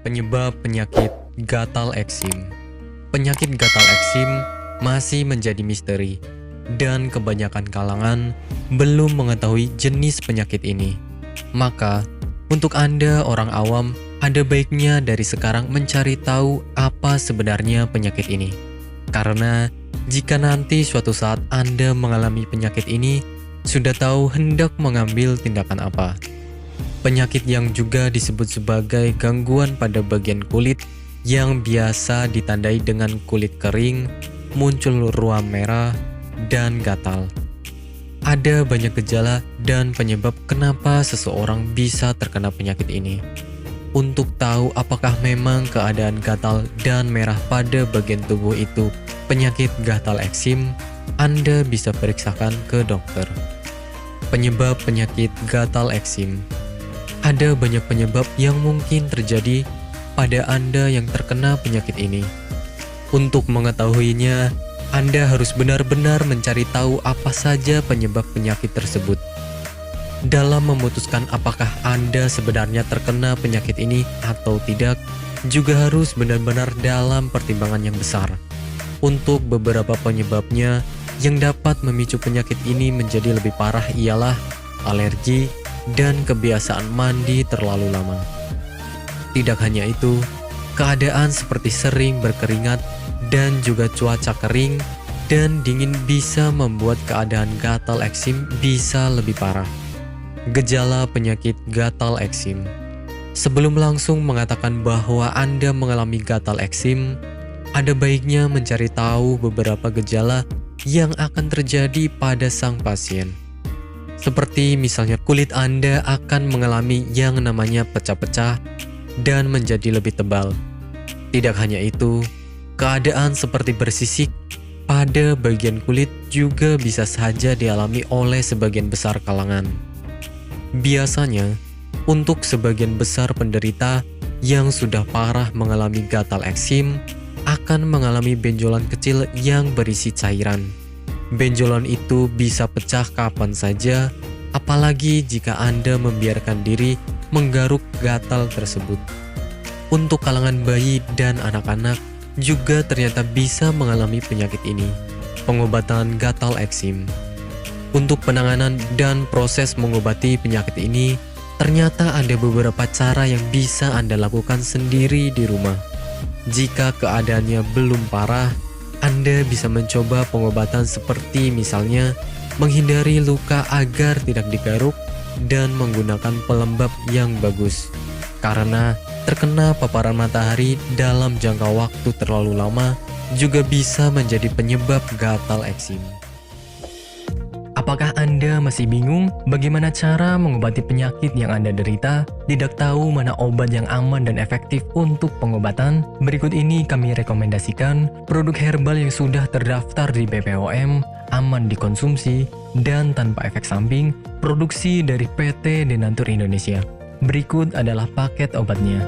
Penyebab penyakit gatal eksim. Penyakit gatal eksim masih menjadi misteri, dan kebanyakan kalangan belum mengetahui jenis penyakit ini. Maka, untuk Anda orang awam, ada baiknya dari sekarang mencari tahu apa sebenarnya penyakit ini. Karena, jika nanti suatu saat Anda mengalami penyakit ini, sudah tahu hendak mengambil tindakan apa. Penyakit yang juga disebut sebagai gangguan pada bagian kulit yang biasa ditandai dengan kulit kering, muncul ruam merah, dan gatal. Ada banyak gejala dan penyebab kenapa seseorang bisa terkena penyakit ini. Untuk tahu apakah memang keadaan gatal dan merah pada bagian tubuh itu penyakit gatal eksim, Anda bisa periksakan ke dokter. Penyebab penyakit gatal eksim. Ada banyak penyebab yang mungkin terjadi pada Anda yang terkena penyakit ini. Untuk mengetahuinya, Anda harus benar-benar mencari tahu apa saja penyebab penyakit tersebut. Dalam memutuskan apakah Anda sebenarnya terkena penyakit ini atau tidak, juga harus benar-benar dalam pertimbangan yang besar. Untuk beberapa penyebabnya yang dapat memicu penyakit ini menjadi lebih parah ialah alergi dan kebiasaan mandi terlalu lama. Tidak hanya itu, keadaan seperti sering berkeringat dan juga cuaca kering dan dingin bisa membuat keadaan gatal eksim bisa lebih parah. Gejala penyakit gatal eksim. Sebelum langsung mengatakan bahwa Anda mengalami gatal eksim, ada baiknya mencari tahu beberapa gejala yang akan terjadi pada sang pasien. Seperti misalnya kulit Anda akan mengalami yang namanya pecah-pecah dan menjadi lebih tebal. Tidak hanya itu, keadaan seperti bersisik pada bagian kulit juga bisa saja dialami oleh sebagian besar kalangan. Biasanya, untuk sebagian besar penderita yang sudah parah mengalami gatal eksim, akan mengalami benjolan kecil yang berisi cairan. Benjolan itu bisa pecah kapan saja, apalagi jika Anda membiarkan diri menggaruk gatal tersebut. Untuk kalangan bayi dan anak-anak juga ternyata bisa mengalami penyakit ini. Pengobatan gatal eksim. Untuk penanganan dan proses mengobati penyakit ini, ternyata ada beberapa cara yang bisa Anda lakukan sendiri di rumah. Jika keadaannya belum parah, Anda bisa mencoba pengobatan seperti misalnya menghindari luka agar tidak digaruk dan menggunakan pelembab yang bagus. Karena terkena paparan matahari dalam jangka waktu terlalu lama juga bisa menjadi penyebab gatal eksim. Apakah Anda masih bingung bagaimana cara mengobati penyakit yang Anda derita? Tidak tahu mana obat yang aman dan efektif untuk pengobatan? Berikut ini kami rekomendasikan produk herbal yang sudah terdaftar di BPOM, aman dikonsumsi, dan tanpa efek samping, produksi dari PT Denatur Indonesia. Berikut adalah paket obatnya.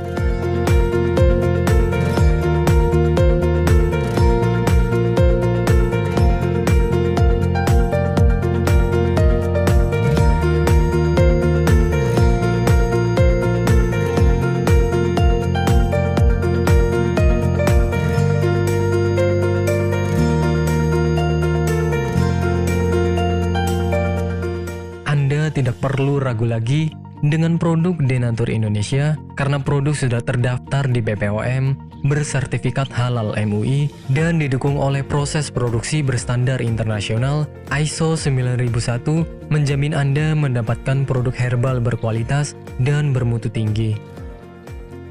Tidak perlu ragu lagi dengan produk Denatur Indonesia karena produk sudah terdaftar di BPOM, bersertifikat halal MUI, dan didukung oleh proses produksi berstandar internasional ISO 9001, menjamin Anda mendapatkan produk herbal berkualitas dan bermutu tinggi.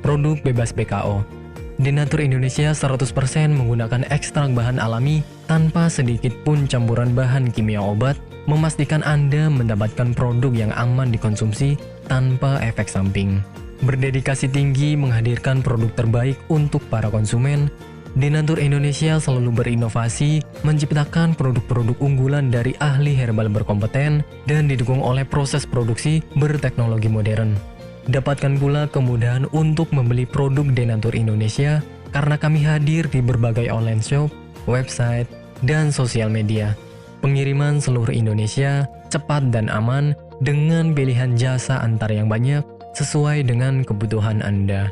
Produk bebas BKO. Denatur Indonesia 100% menggunakan ekstrak bahan alami tanpa sedikit pun campuran bahan kimia obat, memastikan Anda mendapatkan produk yang aman dikonsumsi tanpa efek samping. Berdedikasi tinggi menghadirkan produk terbaik untuk para konsumen, Denatur Indonesia selalu berinovasi, menciptakan produk-produk unggulan dari ahli herbal berkompeten dan didukung oleh proses produksi berteknologi modern. Dapatkan pula kemudahan untuk membeli produk Denatur Indonesia karena kami hadir di berbagai online shop, website, dan sosial media. Pengiriman seluruh Indonesia, cepat dan aman, dengan pilihan jasa antar yang banyak, sesuai dengan kebutuhan Anda.